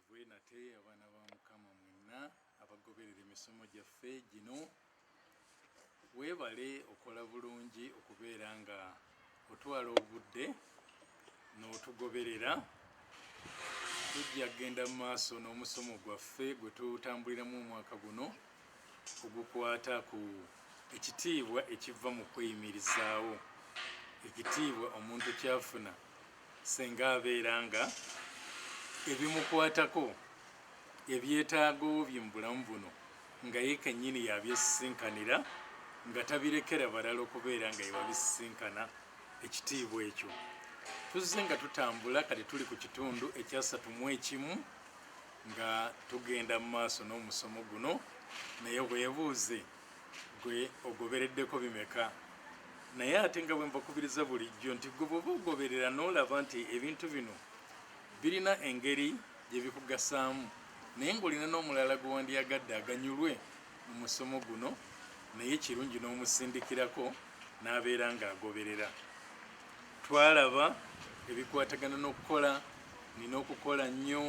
Mwebaziibwe nate abaana ba Mukama mwenna abagoberera emisomo gyaffe gino. Weebale okola bulungi okubeera nga otwala obudde n'otugoberera. Tujja kgenda mu maaso n'omusomo gwaffe gwe tutambuliramu omwaka guno ogukwata ku ekitiibwa ekiva mu kweyimirizaawo, ekitiibwa omuntu kyafuna singa abeera nga ebimukwatako ebyetaago bye mu bulamu buno nga ye kennyini yabyesinkanira nga tabirekera balala okubeera nga yewabisinkana ekitiibwa ekyo. Tuzze nga tutambula kati tuli ku kitundu ekya 31 nga tugenda mu maaso n'omusomo guno, naye weebuuze gwe ogobereddeko bimeka. Naye ate nga bwe mbakubiriza bulijjo nti gwe bw'oba ogoberera n'olaba nti ebintu bino birina engeri gye bikugasaamu, naye ng'olina n'omulala gwe wandyagadde aganyulwe mu musomo guno, naye kirungi n'omusindikirako n'abeera ng'agoberera. Twalaba ebikwatagana n'okukola, nina okukola nnyo,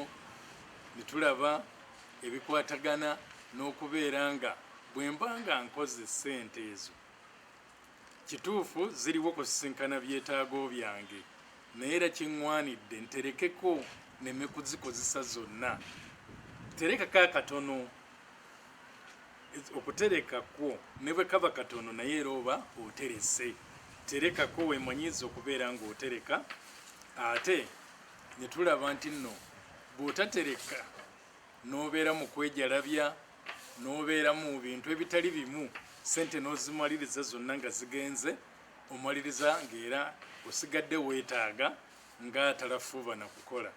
ne tulaba ebikwatagana n'okubeera nga bwe mba nga nkoze ssente ezo kituufu ziriwo kusisinkana byetaago byange, naye era kiŋŋwanidde nterekeko neme kuzikozesa zonna. Terekako akatono, okuterekakwo ne bwe kaba katono naye era oba oterese. Terekako weemanyiiza okubeera ng'otereka. Ate ne tulaba nti nno bw'otatereka n'obeera mu kwejalabya, n'obeera mu bintu ebitali bimu, sente n'ozimaliriza zonna nga zigenze, omaliriza ng'era osigadde weetaaga ng'atalafuuba na kukola.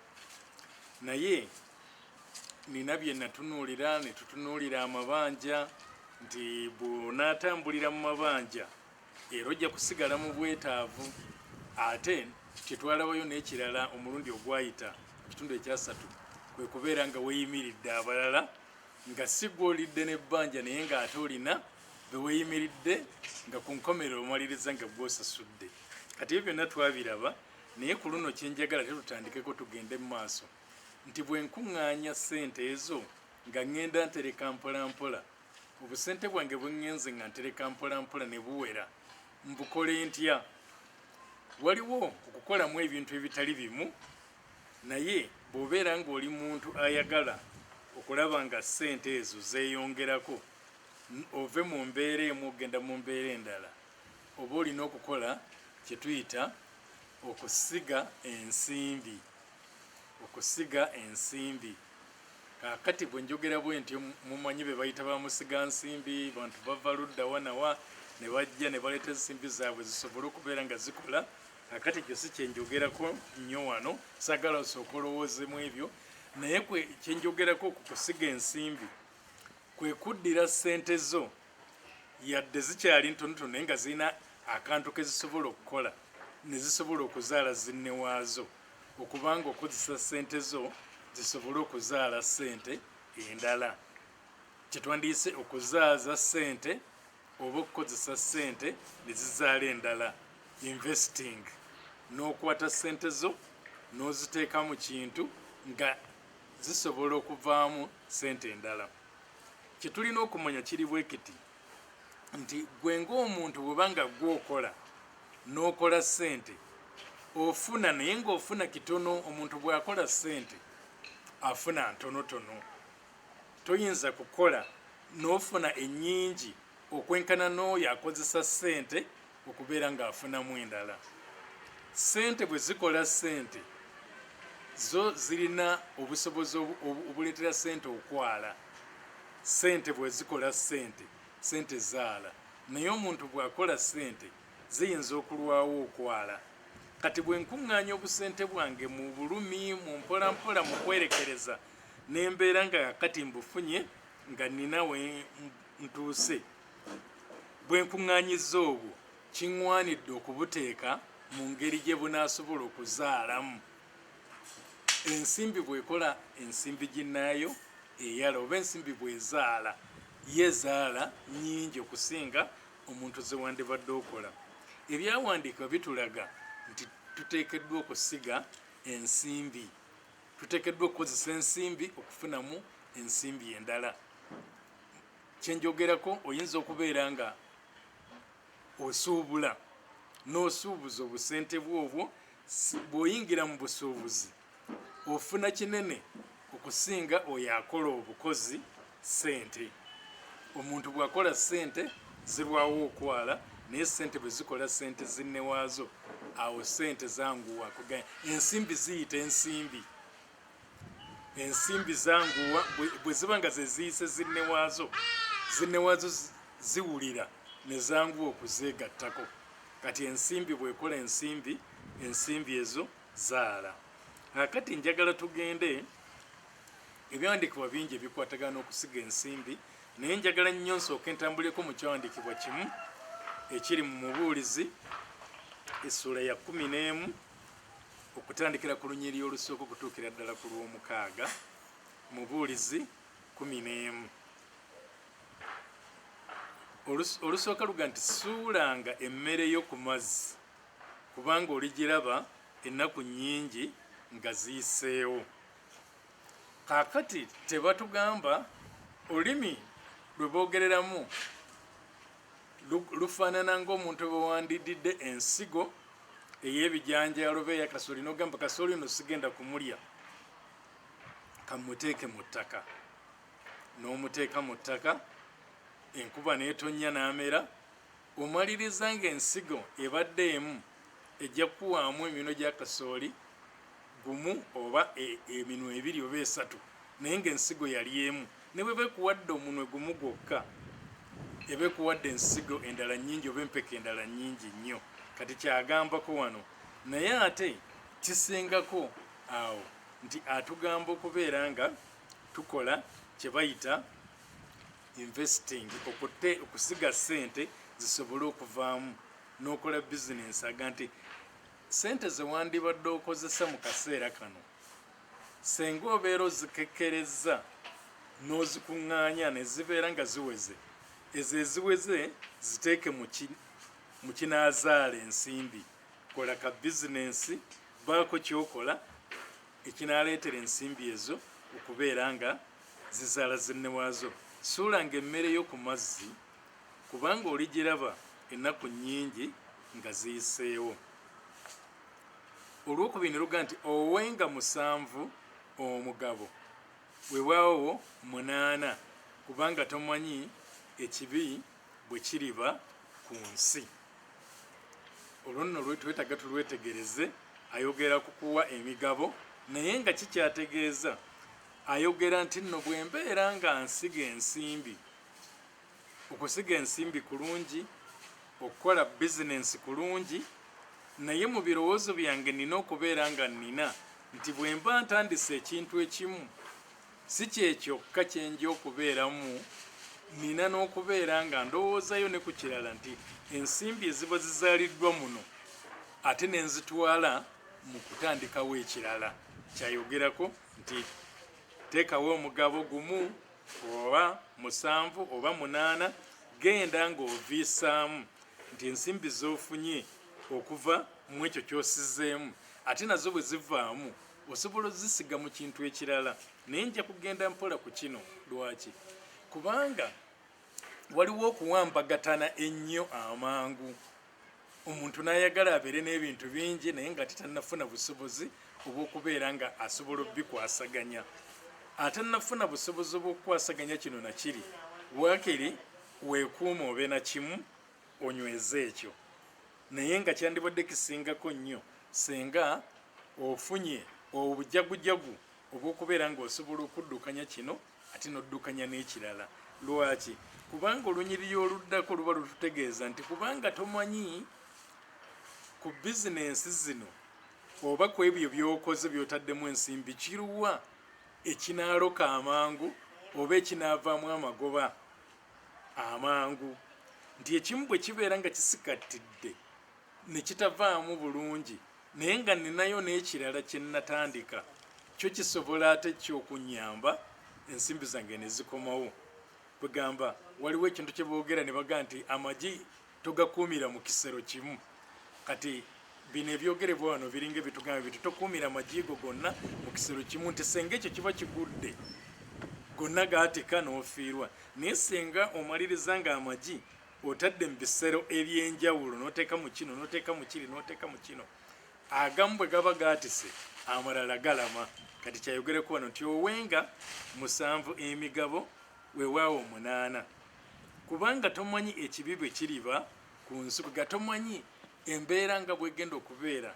Naye nina bye natunuulira, ne tutunuulira amabanja nti bw'onaatambulira mu mabanja era ojja kusigala mu bwetaavu. Ate tetwalabayo n'ekirala omulundi ogwayita ekitundu ekyasatu, kwe kubeera nga weeyimiridde abalala nga si gw'olidde n'ebbanja naye ng'ate olina be weeyimiridde nga ku nkomerero omaliriza nga gw'osasudde. Kati ebyo byonna twabiraba, naye ku luno kyenjagala tetutandikeko tugende mu maaso nti bwe nkuŋŋaanya ssente ezo nga ŋŋenda ntereka mpola mpola, obusente bwange bwe ŋŋenze nga ntereka mpola mpola ne buwera, mbukole ntya? Waliwo okukolamu ebintu ebitali bimu, naye bw'obeera ng'oli muntu ayagala okulaba nga ssente ezo zeeyongerako, ove mu mbeera emu ogenda mu mbeera endala, oba olina okukola kye tuyita okusiga ensimbi. Okusiga ensimbi. Kaakati bwe njogera bwe ntyo mumanyi be bayita ba musiga nsimbi, bantu bava ludda wanawa ne bajja ne baleeta ensimbi zaabwe zisobole okubeera nga zikola. Kaakati ekyo si kyenjogerako nnyo wano, saagala osooka olowoozeemu ebyo, naye kyenjogerako ku kusiga ensimbi kwe kuddira ssente zo yadde zikyali ntonotono naye nga zirina akantu ke zisobola okukola ne zisobola okuzaala zinne waazo, okubanga okozesa ssente zo zisobole okuzaala ssente endala. Kyetwandiyise okuzaaza ssente oba okukozesa ssente ne zizaala endala, investing, n'okwata ssente zo n'oziteeka mu kintu nga zisobola okuvaamu ssente endala. Kye tulina okumanya kiri bwe kiti nti gwe ng'omuntu bw'oba nga gw'okola n'okola ssente ofuna, naye ng'ofuna kitono. Omuntu bw'akola ssente afuna ntonotono. Toyinza kukola n'ofuna ennyingi okwenkana n'oyo akozesa ssente okubeera ng'afunamu endala. Ssente bwe zikola ssente zo zirina obusobozi obuleetera ssente okwala. Ssente bwe zikola ssente, ssente zaala, naye omuntu bw'akola ssente ziyinza okulwawo okwala. Kati bwe nkuŋŋaanya obusente bwange mu bulumi, mu mpola mpola, mu kwerekereza, n'embeera nga kati mbufunye nga nina we ntuuse, bwe nkuŋŋaanyizza obwo kiŋŋwanidde okubuteeka mu ngeri gye bunaasobola okuzaalamu. Ensimbi bw'ekola ensimbi ginnaayo eyala, oba ensimbi bw'ezaala yezaala nnyingi okusinga omuntu ze wandibadde okola. Ebyawandiikibwa bitulaga nti tuteekeddwa okusiga ensimbi tuteekeddwa okukozesa ensimbi okufunamu ensimbi endala. Kyenjogerako, oyinza okubeera nga osuubula n'osuubuza obusente bwobwo, bw'oyingira mu busuubuzi ofuna kinene okusinga oyo akola obukozi ssente. Omuntu bw'akola ssente zirwawo okwala, naye ssente bwe zikola ssente zinne waazo, awo ssente zanguwa kuganya. Ensimbi ziyita ensimbi. Ensimbi zanguwa bwe ziba nga ze ziyise zinne waazo ziwulira ne zanguwa okuzeegattako. Kati ensimbi bw'ekola ensimbi, ensimbi ezo zaala. Kati njagala tugende, ebyawandiikibwa bingi ebikwatagana n'okusiga ensimbi, naye njagala nnyo nsooke ntambuleko mu kyawandiikibwa kimu ekiri mu Mubuulizi essula ya 11 okutandikira ku lunyiriri olusooka okutuukira ddala ku lw'omukaaga. Mubuulizi 11 olusooka luga nti suulanga emmere yo ku mazzi, kubanga oligiraba ennaku nnyingi nga ziyiseewo. Kaakati tebatugamba olulimi lwe boogereramu lufaanana ng'omuntu bwe wandididde ensigo ey'ebijanjaalo beeya kasooli n'ogamba kasooli ono sigenda kumulya, kamuteeke mu ttaka. N'omuteeka mu ttaka, enkuba n'etonnya n'amera, omaliriza ng'ensigo ebadde emu ejja kuwaamu eminwe gya kasooli gumu oba eminwe ebiri oba esatu, naye ng'ensigo yali emu. Ne bwe beekuwadde omunwe gumu gwokka, ebeekuwadde ensigo endala nnyingi oba empeke endala nnyingi nnyo. Kati kyagambako wano, naye ate kisingako awo nti atugamba okubeera nga tukola kye bayita investing, okusiga ssente zisobole okuvaamu n'okola bizinensi. Aga nti ssente ze wandibadde okozesa mu kaseera kano, senga obeera ozikekkerezza n'ozikuŋŋaanya ne zibeera nga ziweze, ezo eziweze ziteeke mu kinaazaala ensimbi. Kola ka bizinensi, baako kyokola ekinaaleetera ensimbi ezo okubeera nga zizaala zinne waazo. Suulanga emmere yo ku mazzi, kubanga oligiraba ennaku nnyingi nga ziyiseewo. Olwokubiri ne luga nti owenga 7 omugabo, weewaawo 8, kubanga tomanyi ekibi bwe kiriba ku nsi. Olwo nno twetaaga tulwetegereze. Ayogera ku kuwa emigabo, naye nga kikyategeeza ayogera nti nno bwe mbeera nga nsiga ensimbi, okusiga ensimbi kulungi, okukola bizinensi kulungi, naye mu birowoozo byange nina okubeera nga nina nti bwe mba ntandise ekintu ekimu, si kyekyokka kye nja okubeeramu, nina n'okubeera nga ndowoozayo ne ku kirala nti ensimbi eziba zizaaliddwa muno ate ne nzitwala mu kutandikawo ekirala. Kyayogerako nti teekawo omugabo gumu oba 7 oba 8, genda ng'oviisaamu nti ensimbi z'ofunye okuva mu ekyo ky'osizzeemu, ate nazo bwe zivaamu osobola ozisiga mu kintu ekirala. Naye nja kugenda mpola ku kino. Lwaki? Kubanga waliwo okuwambagatana ennyo amangu. Omuntu n'ayagala abeere n'ebintu bingi naye nga tannafuna busobozi obw'okubeera nga asobola obikwasaganya. Atannafuna busobozi obw'okukwasaganya kino na kiri, waakiri weekuuma obe na kimu onyweze ekyo. Naye nga kyandibadde kisingako nnyo senga ofunye obujagujagu obw'okubeera ng'osobola okuddukanya kino ate n'oddukanya n'ekirala. Lwaki? Kubanga olunyiriri oluddako luba lututegeeza nti kubanga tomanyi ku bizinensi zino oba ku ebyo by'okoze by'otaddemu ensimbi kiruwa ekinaaloka amangu oba ekinaavaamu amagoba amangu. Nti ekimu bwe kibeera nga kisikattidde ne kitavaamu bulungi, naye nga ninayo n'ekirala kye natandika, kyo kisobola ate ky'okunnyamba ensimbi zange ne zikomawo. Bwegamba waliwo ekintu kye boogera ne baga nti amagi togakuumira mu kisero kimu. Kati bino ebyogerebwa wano biringa bitugamba bitu tokuumira amajigo gonna mu kisero kimu nti senga ekyo kiba kigudde gonna gaatika n'ofiirwa naye senga omaliriza nga amagi otadde mu bisero ebyenjawulo n'oteeka mu kino n'oteeka mu kiri n'oteeka mu kino agamu bwe gaba gaatise amalala galama kati kyayogereko wano nti owenga 7 emigabo weewaawo 8 kubanga tomanyi ekibi bwe kiriba ku nsi kuga tomanyi embeera nga bwegenda okubeera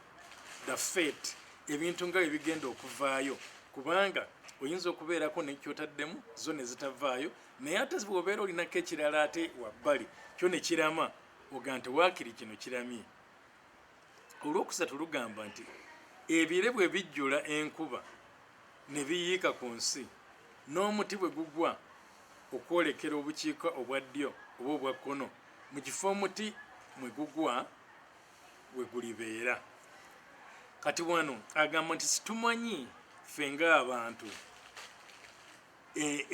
the fate ebintu nga bigenda okuvaayo kubanga oyinza okubeerako nekyotaddemu zo ne zitavaayo naye ate bw'obeera olinako ekirala ate wabbali kyo ne kirama oga nti waakiri kino kiramye. Olwokusatu lugamba nti ebire bwe bijjula enkuba ne biyiika ku nsi n'omuti bwe gugwa okwolekera obukiika obwa ddyo oba obwa kkono mu kifo omuti mwe gugwa we gulibeera. Kati wano agamba nti situmanyi ffe ng'abantu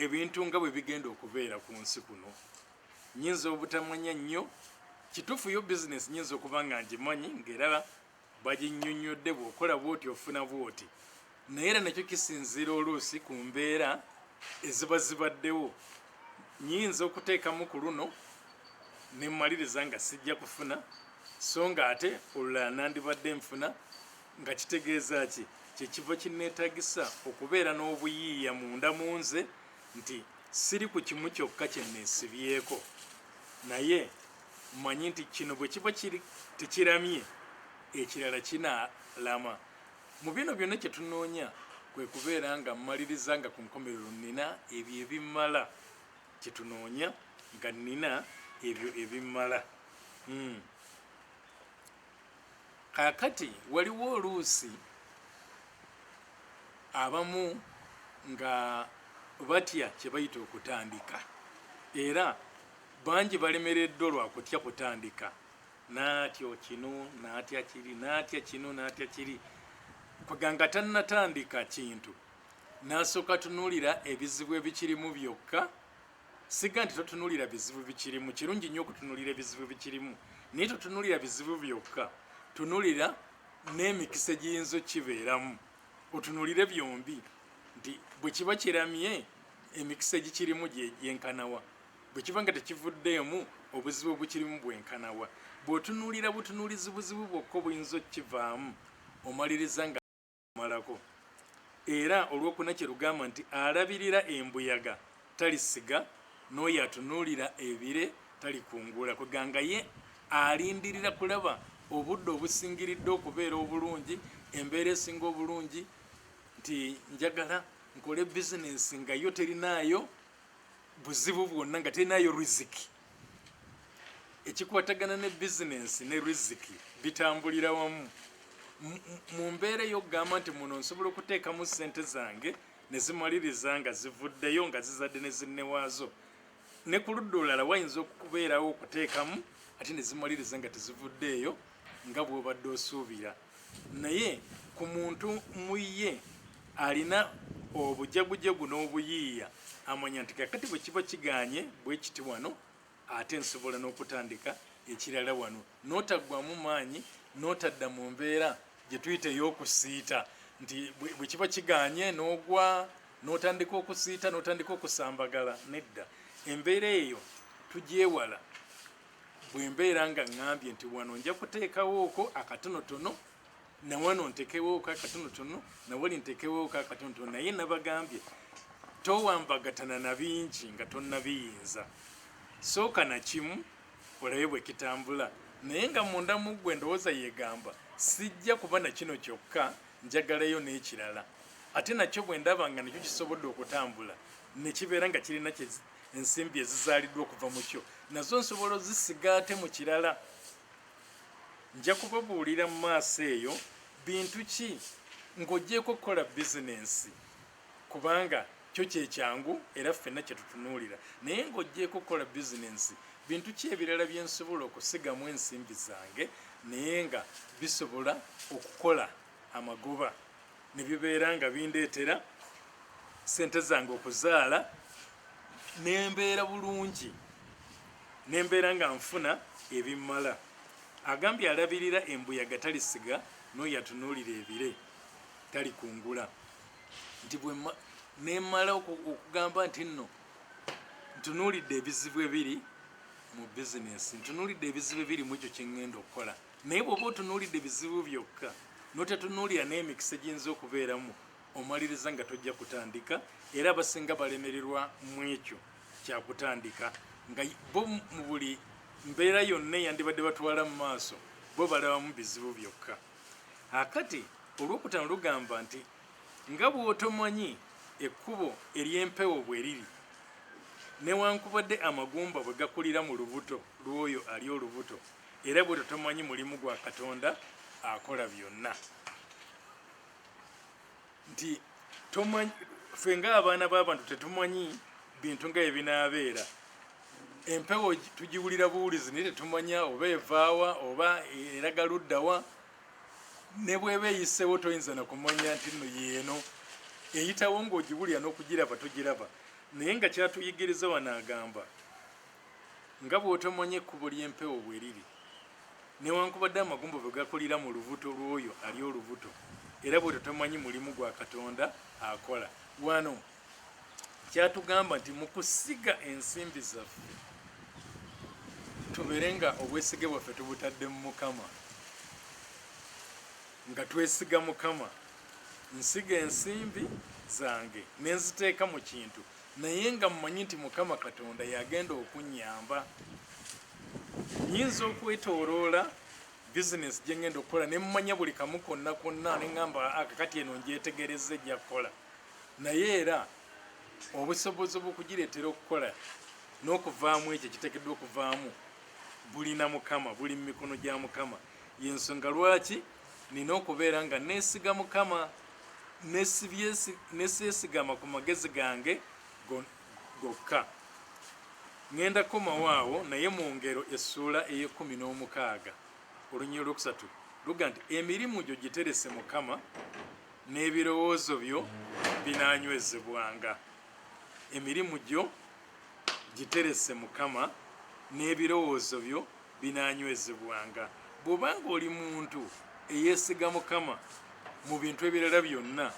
ebintu nga bwe bigenda okubeera ku nsi kuno. Nyinza obutamanya nnyo kituufu yo bizinesi nyinza okuba nga ngimanyi ng'era baginnyonnyodde bw'okola bw'oti ofuna bw'oti naye era nakyo kisinziira oluusi ku mbeera eziba zibaddewo. Nyinza okuteekamu ku luno ne mmaliriza nga sijja kufuna so nga ate olulala nandibadde nfuna nga kitegeeza ki kyekiva kinneetagisa okubeera n'obuyiiya munda mu nze nti siri ku kimu kyokka kye neesibyeko naye mmanyi nti kino bwe kiba tekiramye ekirala kinaalama. Mu bino byonna kye tunoonya kwe kubeera nga mmaliriza nga ku nkomerero nina ebyo ebimmala kye tunoonya nga nina ebyo ebimmala. Kaakati waliwo oluusi abamu nga batya kye bayita okutandika era bangi balemereddwa lwa kutya kutandika naatyo kino naatya kiri naatya kino naatya kiri kweganga tannatandika kintu n'asooka tunuulira ebizibu ebikirimu byokka. Siga nti totunuulira bizibu bikirimu, kirungi nnyo okutunuulira ebizibu bikirimu naye totunuulira bizibu byokka, tunuulira n'emikisa egiyinza kibeeramu otunuulire byombi nti bwe kiba kiramye emikisa egikirimu gyenkanawa bwe kiba nga tekivuddeemu obuzibu obukirimu bwenkanawa. Bw'otunuulira butunuulizi buzibu bwokka obuyinza okukivaamu omaliriza nga malako. Era olwokuna kye lugamba nti alabirira embuyaga talisiga n'oyo atunuulira ebire talikungula kweganga ye alindirira kulaba obudde obusingiridde okubeera obulungi embeera esinga obulungi nti njagala nkole bizinesi nga yo terinaayo buzibu bwonna nga terinaayo riziki. Ekikwatagana ne bizinesi ne riziki bitambulira wamu. Mu mbeera ey'okugamba nti muno nsobola okuteekamu ssente zange ne zimaliriza nga zivuddeyo nga zizadde ne zinnewaazo, ne ku ludda olulala wayinza okubeerawo okuteekamu ate ne zimaliriza nga tezivuddeeyo nga bw'obadde osuubira. Naye ku muntu mu ye alina obujagujagu n'obuyiiya amanya nti kakati bwe kiba kiganye bwe kiti wano ate nsobola n'okutandika ekirala wano n'otaggwamu maanyi n'otadda mu mbeera gye tuyita ey'okusiita nti bwe kiba kiganye n'ogwa n'otandika okusiita n'otandika okusambagala. Nedda, embeera eyo tugyewala. Bwe mbeera nga ŋŋambye nti wano nja kuteekawooko akatonotono na wano ntekewooko akatonotono na wali ntekewooko akatonotono naye nabagambye towambagatana na bingi nga tonnabiyinza. Sooka na kimu olabe bwe kitambula naye nga munda mu ggwe ndowooza yeegamba sijja kuba na kino kyokka njagalayo n'ekirala ate nakyo bwe ndaba nga nakyo kisobodde okutambula ne kibeera nga kirina ensimbi ezizaaliddwa okuva mu kyo nazo nsobola ozisiga ate mu kirala. Nja kubabuulira mu maaso eyo bintu ki ng'oggyeko okukola bizinensi kubanga kyo kyekyangu era ffenna kye tutunuulira naye ng'oggyeko okukola bizinensi bintu ki ebirala bye nsobola okusigamu ensimbi zange naye nga bisobola okukola amagoba ne bibeera nga bindeetera ssente zange okuzaala nembeera bulungi nembeera nga nfuna ebimmala. agambye alabirira embuyaga talisiga n'oyo atunuulira ebire talikungula. Nti nemala okugamba nti nno ntunuulidde ebizibu ebiri mu bizinesi, ntunuulidde ebizibu ebiri mu ekyo kye ŋŋenda okukola. Naye bw'oba otunuulidde ebizibu byokka n'otetunuulira n'emikisa egiyinza okubeeramu, omaliriza nga tojja kutandika, era abasinga balemererwa mu ekyo kyakutandika, nga bo mu buli mbeera yonna eyandibadde batwala mu maaso bo balabamu bizibu byokka. Akati olwokutaano lugamba nti nga bw'otomanyi ekkubo ery'empewo bwe riri, newankubadde amagumba bwe gakulira mu lubuto lw'oyo ali olubuto, era bwe totomanyi mulimu gwa Katonda akola byonna. Nti tomanyi, ffe ng'abaana b'abantu tetumanyi bintu nga ebinaabeera. Empewo tugiwulira buwulizi naye tetumanya oba evaawa oba eraga luddawa, ne bw'eba eyiseewo toyinza na kumanya nti nno yeeno eyitawo ng'ogiwulira n'okugiraba togiraba. Naye nga kyatuyigiriza wano agamba nga bw'otomanya ekkubo ly'empewo bwe riri, newankubadde amagumba bwe gakulira mu lubuto lw'oyo ali olubuto, era bwe totomanyi mulimu gwa Katonda akola. Wano kyatugamba nti mu kusiga ensimbi zaffe tubeere nga obwesige bwaffe tubutadde mu Mukama, nga twesiga Mukama. Nsiga ensimbi zange nenziteeka mu kintu, naye nga mmanyi nti Mukama Katonda yagenda okunnyamba. Nyinza okwetooloola bizinesi gye ngenda okukola ne mmanya buli kamu konna konna, ne ŋŋamba akakati eno ngyetegereza ejja kukola, naye era obusobozi obw'okugireetera okukola n'okuvaamu ekyo kiteekeddwa okuvaamu bulina Mukama, buli mu mikono gya Mukama. Y'ensonga lwaki nina okubeera nga neesiga Mukama, neseesigama ku magezi gange gokka. Ngenda komawaawo, naye mu Ngero essuula ey'e16 olunyiriri olwokusatu luga nti emirimu gyo giterese Mukama n'ebirowoozo byo binaanywezebwanga. Emirimu gyo giterese Mukama n'ebirowoozo byo binaanywezebwanga. Bw'obanga oli muntu eyeesiga Mukama mu bintu ebirala byonna,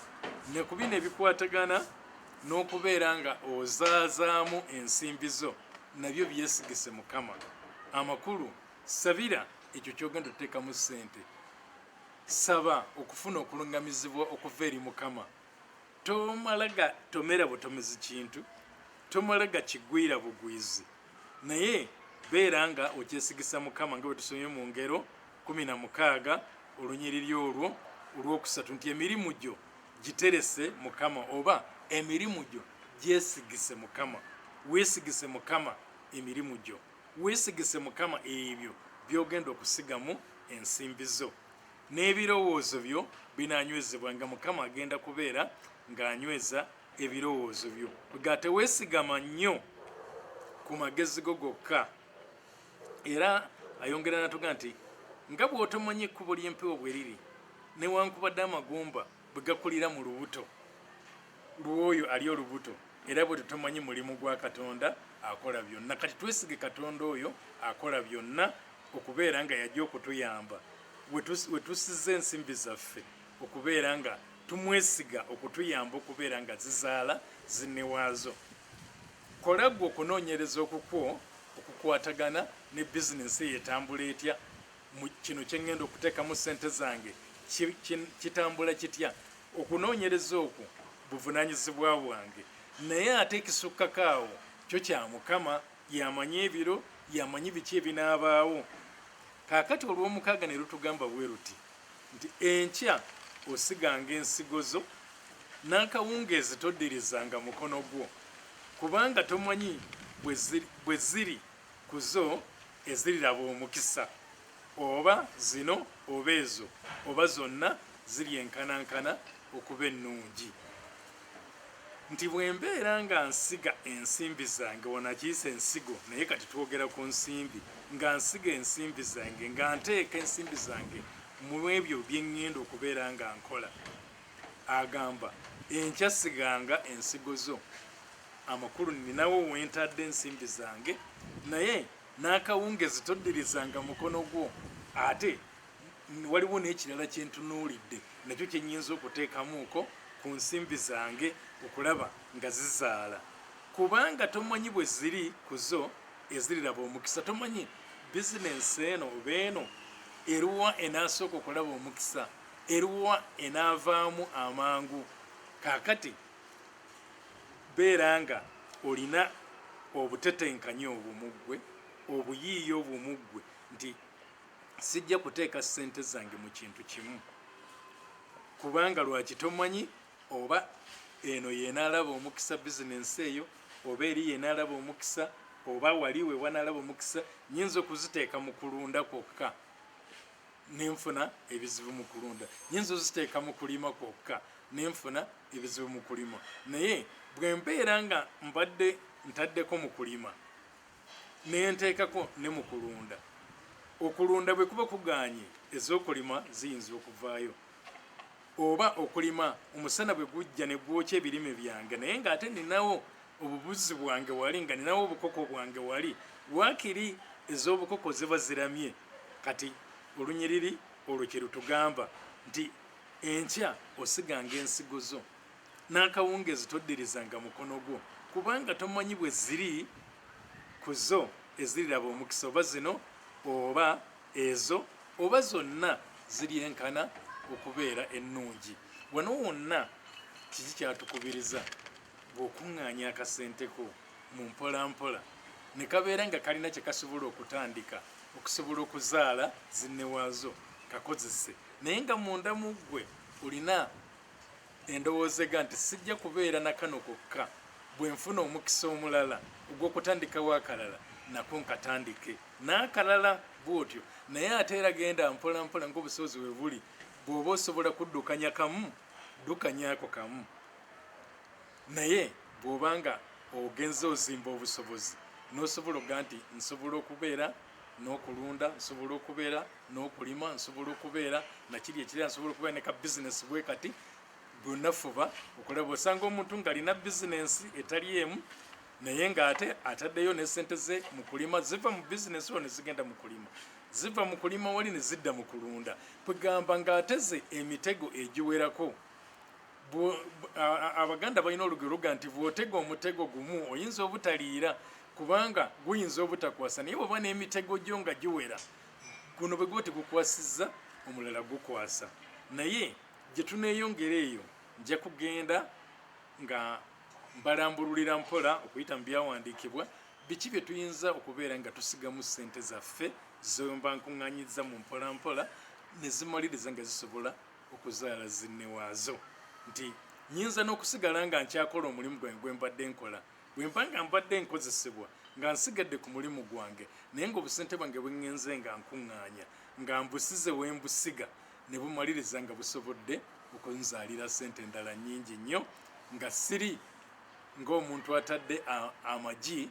ne ku bino ebikwatagana n'okubeera nga ozaazaamu ensimbi zo, nabyo byesigise Mukama. Amakulu, sabira ekyo ky'ogenda oteekamu ssente. Saba okufuna okulungamizibwa okuva eri Mukama. Tomalaga tomera butomezi kintu, tomalaga kigwira bugwizi, naye beera nga okyesigisa Mukama nga bwe tusomye mu Ngero 16 olunyiriri olwo olwokusatu nti emirimu gyo giterese Mukama, oba emirimu gyo gyesigise Mukama. Weesigise Mukama emirimu gyo, weesigise Mukama ebyo by'ogenda okusigamu ensimbi zo, n'ebirowoozo byo binaanywezebwanga. Mukama agenda kubeera ng'anyweza ebirowoozo byo. Bwe teweesigama nnyo ku magezi go gokka. Era ayongera n'atugamba nti nga bw'otomanyi ekkubo ly'empewo bwe riri, newankubadde amagumba bwe gakulira mu lubuto lw'oyo ali olubuto, era bwe tutomanyi mulimu gwa Katonda akola byonna. Kati twesige Katonda oyo akola byonna okubeera nga yajja okutuyamba we tusize ensimbi zaffe, okubeera nga tumwesiga okutuyamba okubeera nga zizaala zinnewaazo. Kola gwe okunoonyereza okukwo okukwatagana ne bizinesi yetambula etya, mu kino kye ŋŋenda okuteekamu ssente zange kitambula kitya. Okunoonyereza okwo buvunaanyizibwa bwange, naye ate ekisukkako awo kyo kya Mukama. Yamanyi ebiro, yamanyi biki ebinaabaawo. Kaakati olw'omukaaga ne lutugamba bwe ruti nti enkya osiganga ensigo zo, n'akawungeezi toddirizanga mukono gwo, kubanga tomanyi bwe ziri ku zo eziriraba omukisa, oba zino oba ezo, oba zonna ziri enkanankana okuba ennungi. Nti bwe mbeera nga nsiga ensimbi zange, wanakiyisa ensigo naye kati twogera ku nsimbi, nga nsiga ensimbi zange, nga nteeka ensimbi zange mu ebyo bye ŋŋenda okubeera nga nkola. Agamba enkya siganga ensigo zo, amakulu ninawo wentadde ensimbi zange, naye n'akawungeezi toddirizanga mukono gwo. ate waliwo n'ekirala kyentunuulidde nakyo kyenyinza okuteekamuuko ku nsimbi zange okulaba nga zizaala, kubanga tomanyi bwe ziri ku zo eziriraba omukisa. Tomanyi bizinensi eno oba eno eruwa enaasooka okulaba omukisa, eruwa enaavaamu amangu. Kaakati beera nga olina obutetenkanya obumuggwe, obuyiiya obumuggwe nti sijja kuteeka ssente zange mu kintu kimu kubanga lwaki tomanyi oba eno yenaalaba omukisa bizinensi eyo, oba eri yenaalaba omukisa, oba wali we wanaalaba omukisa. Nyinza okuziteeka mu kulunda kwokka nenfuna ebizibu mu kulunda, nyinza oziteeka mu kulima kwokka nenfuna ebizibu mu kulima. Naye bwe mbeera nga mbadde ntaddeko mu kulima nenteekako ne mu kulunda, okulunda bwe kuba kuganye ez'okulima ziyinza okuvaayo, oba okulima omusana bwe gujja ne gwokya ebirime byange naye ng'ate ninawo obubuzi bwange wali, nga ninawo obukoko bwange wali, waakiri ez'obukoko ziba ziramye. Kati olunyiriri olwo kye lutugamba nti enkya osiganga ensigo zo n'akawungeezi toddirizanga mukono gwo, kubanga tomanyi bwe ziri ku zo eziriraba omukisa, oba zino oba ezo, oba zonna ziri enkana okubeera ennungi. Wano wonna kiki kyatukubiriza bw'okuŋŋaanya akasenteko mu mpolampola ne kabeera nga kalina kye kasobola okutandika okusobola okuzaala zinne waazo, kakozese. Naye nga munda mu ggwe olina endowooza ega nti sijja kubeera na kano kokka, bwe nfuna omukisa omulala ogw'okutandikawo akalala nako nkatandike n'akalala bw'otyo. Naye ate era genda mpolampola ng'obusobozi we buli, bw'oba osobola kuddukanya kamu ddukanyako kamu. Naye bw'oba nga ogenza ozimba obusobozi n'osobola okuga nti nsobola okubeera n'okulunda, nsobola okubeera n'okulima, nsobola okubeera nakiri ekirala, nsobola okubeera ne ka bizinesi bwe kati, bwonna fuba okulaba. Osanga omuntu ng'alina bizinensi etali emu naye ng'ate ataddeyo ne ssente ze mu kulima, ziva mu bizinesi olwo ne zigenda mu kulima, ziva mu kulima wali ne zidda mu kulunda. Kwegamba ng'ateze emitego egiwerako. Abaganda balina olugero luga nti bw'otega omutego gumu oyinza obutaliira kubanga guyinza obutakwasa, naye bw'oba n'emitego gyo nga giwera, guno bwe guba tegukwasizza omulala gukwasa. Naye gye tuneeyongera eyo nja kugenda nga mbalambululira mpola okuyita mu byawandiikibwa biki bye tuyinza okubeera nga tusigamu ssente zaffe zomba nkuŋŋaanyiza mu mpolampola ne zimaliriza nga zisobola okuzaala zinne waazo. Nti nyinza n'okusigala nga nkyakola omulimu gwange gwe mbadde nkola, bwe mba nga mbadde nkozesebwa nga nsigadde ku mulimu gwange, naye ng'obusente bwange bwe ŋŋenze nga nkuŋŋaanya nga mbusize we mbusiga ne bumaliriza nga busobodde okunzaalira ssente endala nnyingi nnyo, nga siri ng'omuntu atadde amagi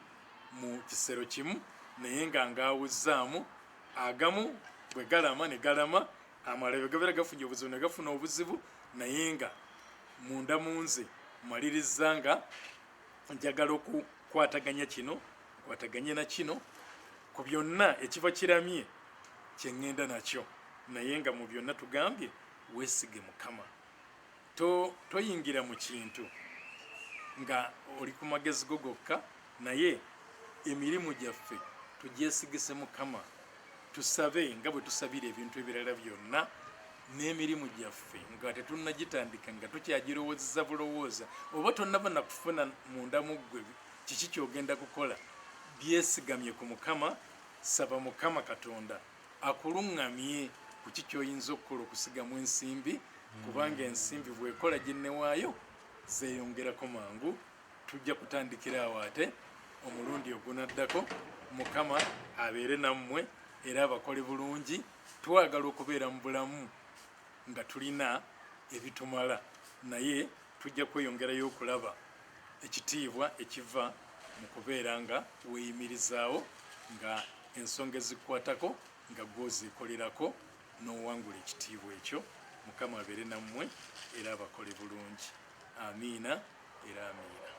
mu kisero kimu naye nga ngaawuzzaamu agamu bwe galama ne galama, amalala bwe gabeera gafunye obuzibu ne gafuna obuzibu, naye nga munda mu nze maliriza nga njagala okukwataganya kino nkwataganye na kino, ku byonna ekiba kiramye kye ŋŋenda nakyo. Naye nga mu byonna tugambye weesige Mukama, toyingira mu kintu nga oli ku magezi go gokka, naye emirimu gyaffe tugyesigise Mukama, tusabe nga bwe tusabira ebintu ebirala byonna. N'emirimu gyaffe nga tetunnagitandika nga tukyagirowoozeza bulowooza oba tonnaba na kufuna munda mu ggwe kiki ky'ogenda kukola, byesigamye ku Mukama. Saba Mukama Katonda akuluŋŋamye ku ki ky'oyinza okukola okusigamu ensimbi, kubanga ensimbi bw'ekola ginnewaayo zeeyongerako mangu. Tujja kutandikira awo ate omulundi ogunaddako. Mukama abeere nammwe era abakole bulungi. Twagala okubeera mu bulamu nga tulina ebitumala, naye tujja kweyongerayo okulaba ekitiibwa ekiva mu kubeera nga weeyimirizaawo nga ensonga ezikukwatako nga gw'ozikolerako n'owangula ekitiibwa ekyo. Mukama abeere nammwe era abakole bulungi. Amiina era amiina.